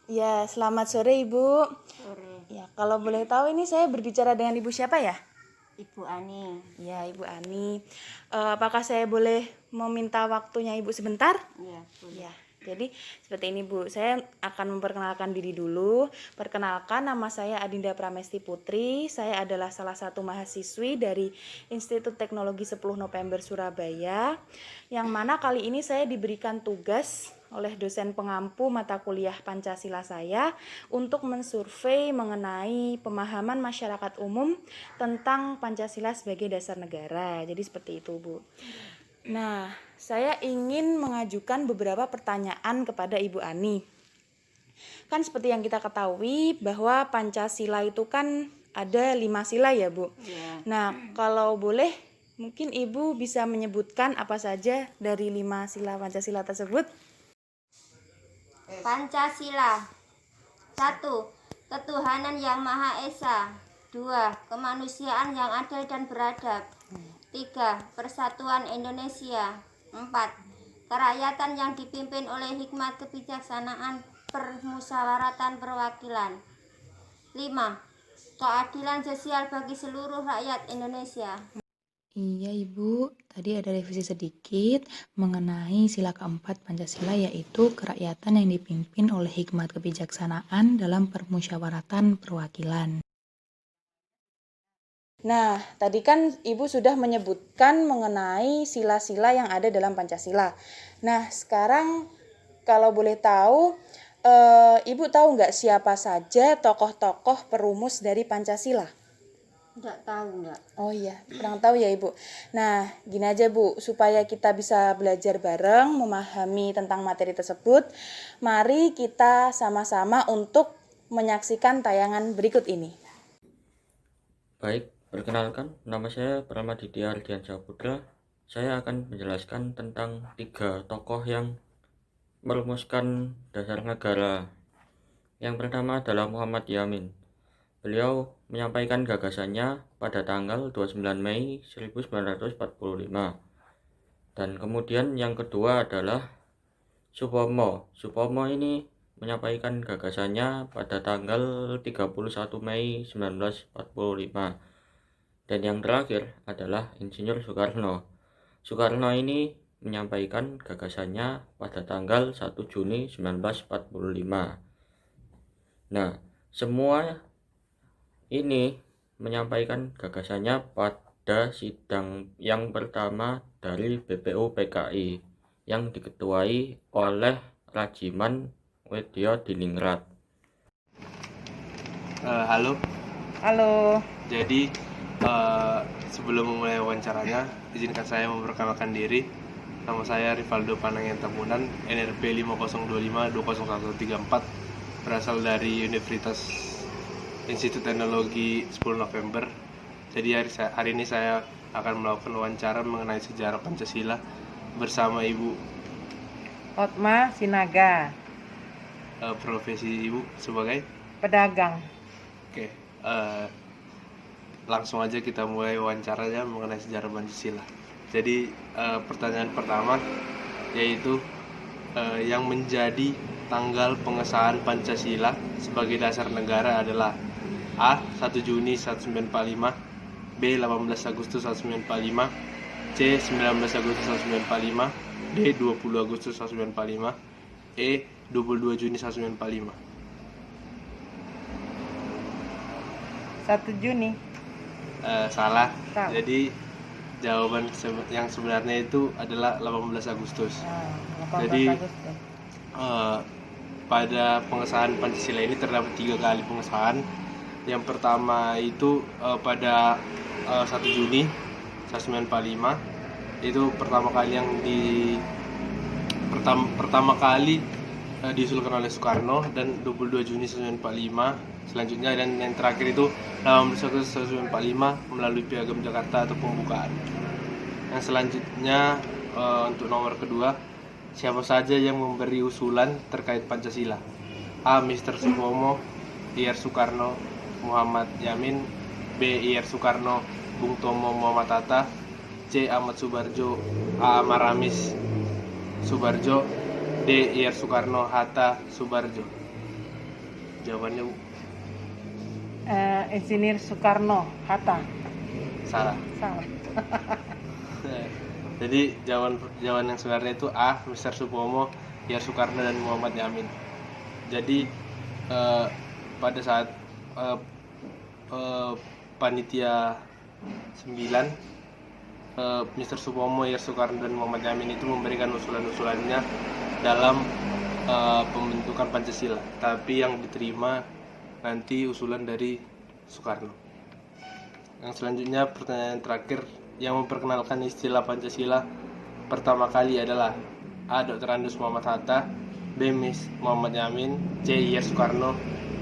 Ya, selamat sore Ibu. Sore, Ya, kalau boleh tahu ini saya berbicara dengan Ibu siapa ya? Ibu Ani. Ya, Ibu Ani. Apakah saya boleh meminta waktunya Ibu sebentar? Iya, boleh. Ya, jadi seperti ini Bu, saya akan memperkenalkan diri dulu. Perkenalkan, nama saya Adinda Pramesti Putri. Saya adalah salah satu mahasiswi dari Institut Teknologi 10 November Surabaya. Yang mana kali ini saya diberikan tugas oleh dosen pengampu mata kuliah Pancasila saya untuk mensurvei mengenai pemahaman masyarakat umum tentang Pancasila sebagai dasar negara. Jadi seperti itu, Bu. Nah, saya ingin mengajukan beberapa pertanyaan kepada Ibu Ani. Kan seperti yang kita ketahui bahwa Pancasila itu kan ada 5 sila ya, Bu. Ya. Nah, kalau boleh mungkin Ibu bisa menyebutkan apa saja dari 5 sila Pancasila tersebut. Pancasila. 1. Ketuhanan yang Maha Esa. 2. Kemanusiaan yang adil dan beradab. 3. Persatuan Indonesia. 4. Kerakyatan yang dipimpin oleh hikmat kebijaksanaan permusyawaratan perwakilan. 5. Keadilan sosial bagi seluruh rakyat Indonesia. Iya Ibu, tadi ada revisi sedikit mengenai sila keempat Pancasila yaitu kerakyatan yang dipimpin oleh hikmat kebijaksanaan dalam permusyawaratan perwakilan. Nah, tadi kan Ibu sudah menyebutkan mengenai sila-sila yang ada dalam Pancasila. Nah, sekarang kalau boleh tahu, Ibu tahu nggak siapa saja tokoh-tokoh perumus dari Pancasila? Enggak tahu enggak? Oh iya, kurang tahu ya Ibu. Nah, gini aja Bu, supaya kita bisa belajar bareng, memahami tentang materi tersebut, mari kita sama-sama untuk menyaksikan tayangan berikut ini. Baik, perkenalkan, nama saya Pramaditya Ardiansyah Putra. Saya akan menjelaskan tentang 3 tokoh yang merumuskan dasar negara. Yang pertama adalah Muhammad Yamin. Beliau menyampaikan gagasannya pada tanggal 29 Mei 1945. Dan kemudian yang kedua adalah Supomo. Supomo ini menyampaikan gagasannya pada tanggal 31 Mei 1945. Dan yang terakhir adalah Insinyur Soekarno. Soekarno ini menyampaikan gagasannya pada tanggal 1 Juni 1945. Nah, semua ini menyampaikan gagasannya pada sidang yang pertama dari BPU PKI yang diketuai oleh Rajiman Wedya Diningrat. Halo. Halo. Jadi sebelum memulai wawancaranya, izinkan saya memperkenalkan diri. Nama saya Rivaldo Panangian Tambunan, NRP 5025201134, berasal dari Universitas Institut Teknologi 10 November. Jadi hari ini saya akan melakukan wawancara mengenai sejarah Pancasila bersama Ibu Hotma Sinaga, profesi Ibu sebagai pedagang. Oke, langsung aja kita mulai wawancaranya mengenai sejarah Pancasila. Jadi pertanyaan pertama yaitu yang menjadi tanggal pengesahan Pancasila sebagai dasar negara adalah A. 1 Juni 1945, B. 18 Agustus 1945, C. 19 Agustus 1945, D. 20 Agustus 1945, E. 22 Juni 1945. 1 Juni. Salah. Salah. Jadi jawaban yang sebenarnya itu adalah 18 Agustus. 18 Jadi Agustus. pada pengesahan Pancasila ini terdapat 3 kali pengesahan. Yang pertama itu pada 1 Juni 1945, itu pertama kali diusulkan oleh Soekarno, dan 22 Juni 1945 selanjutnya, dan yang terakhir itu 18 Agustus 1945 melalui Piagam Jakarta atau pembukaan. Yang selanjutnya untuk nomor kedua, siapa saja yang memberi usulan terkait Pancasila? A. Mr. Supomo, Ir Soekarno, Muhammad Yamin, B. Ir Soekarno, Bung Tomo Muhammad Hatta, C. Ahmad Subarjo, A. Maramis Subarjo, D. Ir Soekarno, Hatta Subarjo. Jawabannya Bu. Insinyur Soekarno Hatta. Salah. Salah. Jadi jawaban yang sebenarnya itu A. Mr. Supomo, Y.R. Soekarno dan Muhammad Yamin. Jadi pada saat panitia 9, Mr. Supomo, Y.R. Soekarno dan Muhammad Yamin itu memberikan usulan-usulannya dalam pembentukan Pancasila. Tapi yang diterima nanti usulan dari Soekarno. Yang selanjutnya pertanyaan terakhir yang memperkenalkan istilah Pancasila pertama kali adalah A. Dr. Andus Muhammad Hatta, B. Muhammad Yamin, C. Y.R. Soekarno,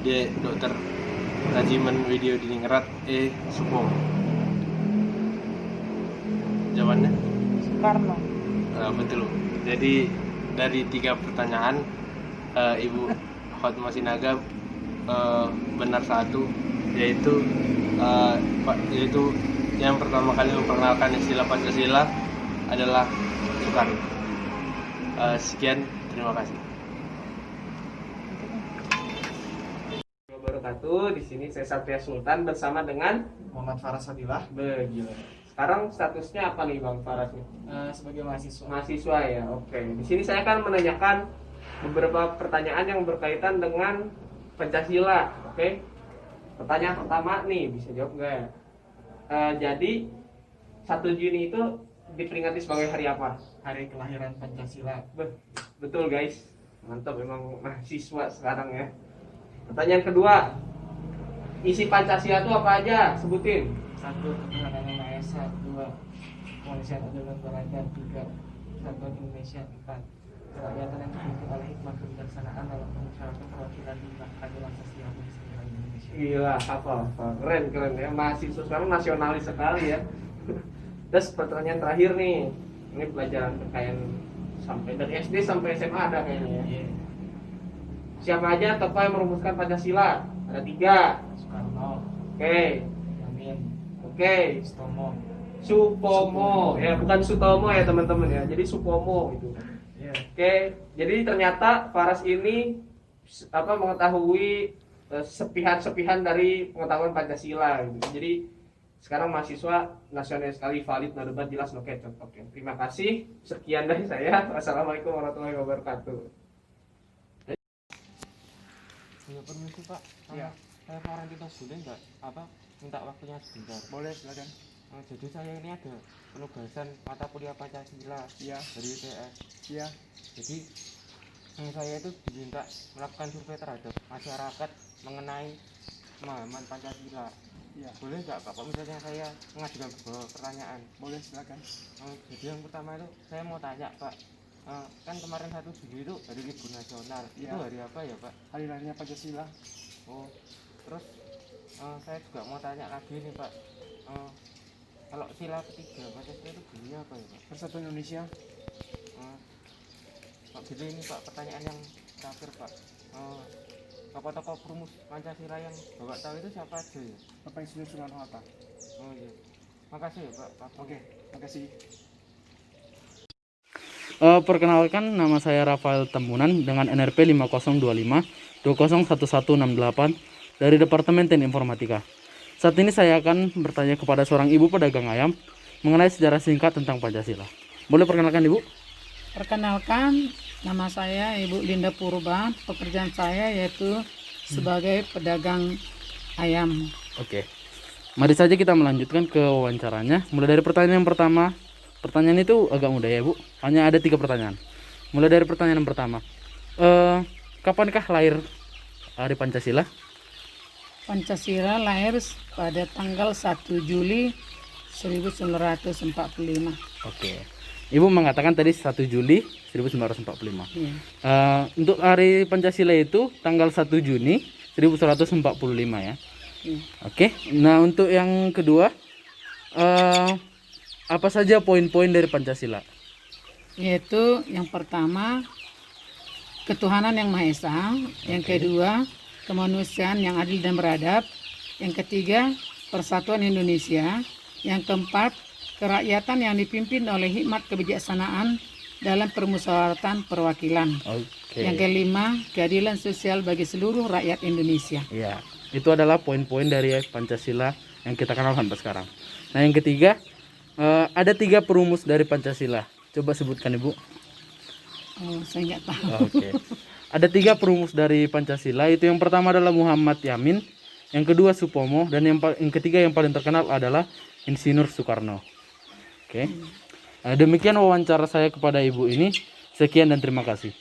D. Dr. Rajiman Widyodiningrat, E. Supomo. Jawabannya? Soekarno. Betul. Jadi dari 3 pertanyaan Ibu Hotma Sinaga benar 1, yaitu yang pertama kali memperkenalkan istilah Pancasila adalah Soekarno. Sekian, terima kasih. Wabarakatuh. Di sini saya Satria Sultan bersama dengan Muhammad Faras Fadilah, Begila. Sekarang statusnya apa nih Bang Faras? sebagai mahasiswa. Mahasiswa ya. Oke. Di sini saya akan menanyakan beberapa pertanyaan yang berkaitan dengan Pancasila. Oke. Pertanyaan pertama nih, bisa jawab nggak ya? Jadi 1 Juni itu diperingati sebagai hari apa? Hari kelahiran Pancasila. Betul guys. Mantap, memang mahasiswa sekarang ya. Pertanyaan kedua, isi Pancasila itu apa aja? Sebutin. 1. Ketuhanan Yang Maha Esa. 2. Kemanusiaan adil dan beradab. 3. Kesatuan Indonesia. 4. Kerakyatan yang dipimpin oleh hikmah kebijaksanaan dalam mengusahakan perwakilan di keadilan sosial bagi seluruh Indonesia. Gila, hafal. Keren ya. Mahasiswa sekarang nasionalis sekali ya. Terus pertanyaan terakhir nih. Ini pelajaran kekayaan sampai dari SD sampai SMA ada kayaknya ya. Siapa aja tokoh yang merumuskan Pancasila? Ada 3. Soekarno, Oke. Yamin, Oke. Sutomo. Supomo. Ya, bukan Sutomo ya teman-teman ya. Jadi Supomo itu. Iya. Oke. Jadi ternyata Faras ini mengetahui sepihan-sepihan dari pengetahuan Pancasila gitu. Jadi sekarang mahasiswa nasionalis sekali, valid, no debat, jelas, no kecot. Oke, terima kasih. Sekian dari saya. Wassalamualaikum warahmatullahi wabarakatuh. Ya permisi Pak, Iya. saya Valentino boleh nggak minta waktunya sebentar? Boleh, silakan. Jadi saya ini ada penugasan mata kuliah Pancasila Iya. dari ITS. Iya. Jadi saya itu diminta melakukan survei terhadap masyarakat mengenai pemahaman Pancasila. Iya. Boleh nggak Pak, misalnya saya mengajukan beberapa pertanyaan? Boleh, silakan. Jadi yang pertama itu saya mau tanya Pak, kan kemarin 1 Juli itu hari libur nasional. Iya. Itu hari apa ya Pak? Hari lahirnya Pancasila. Oh, terus saya juga mau tanya lagi nih Pak, kalau sila ketiga Pancasila itu bunyinya apa ya Pak? Persatuan Indonesia. Pak, gitu ini Pak, pertanyaan yang terakhir Pak, tokoh-tokoh perumus Pancasila yang Bapak tahu itu siapa aja ya? Bapak Insinyur Soekarno Hatta. Oh iya, makasih ya Pak. Oke, makasih. Perkenalkan, nama saya Rafael Tambunan dengan NRP 5025 201168 dari Departemen Teknik Informatika. Saat ini saya akan bertanya kepada seorang ibu pedagang ayam mengenai sejarah singkat tentang Pancasila. Boleh perkenalkan Ibu? Perkenalkan, nama saya Ibu Linda Purba. Pekerjaan saya yaitu sebagai pedagang ayam. Oke. Mari saja kita melanjutkan ke wawancaranya. Mulai dari pertanyaan yang pertama. Pertanyaan itu agak mudah ya Bu. Hanya ada 3 pertanyaan. Mulai dari pertanyaan yang pertama. Kapankah lahir hari Pancasila? Pancasila lahir pada tanggal 1 Juli 1945. Oke. Ibu mengatakan tadi 1 Juli 1945. Iya. Untuk hari Pancasila itu tanggal 1 Juni 1945 ya. Iya. Oke. Nah, untuk yang kedua, apa saja poin-poin dari Pancasila? Yaitu yang pertama, ketuhanan yang Maha Esa. Yang kedua, kemanusiaan yang adil dan beradab. Yang ketiga, persatuan Indonesia. Yang keempat, kerakyatan yang dipimpin oleh hikmat kebijaksanaan dalam permusyawaratan perwakilan. Oke. Yang kelima, keadilan sosial bagi seluruh rakyat Indonesia. Ya, itu adalah poin-poin dari Pancasila yang kita kenal sampai sekarang. Nah, yang ketiga, ada 3 perumus dari Pancasila. Coba sebutkan, Ibu. Oh, saya nggak tahu. Oke. Ada 3 perumus dari Pancasila. Itu yang pertama adalah Muhammad Yamin, yang kedua Supomo, dan yang ketiga yang paling terkenal adalah Insinyur Soekarno. Oke. Demikian wawancara saya kepada Ibu ini. Sekian dan terima kasih.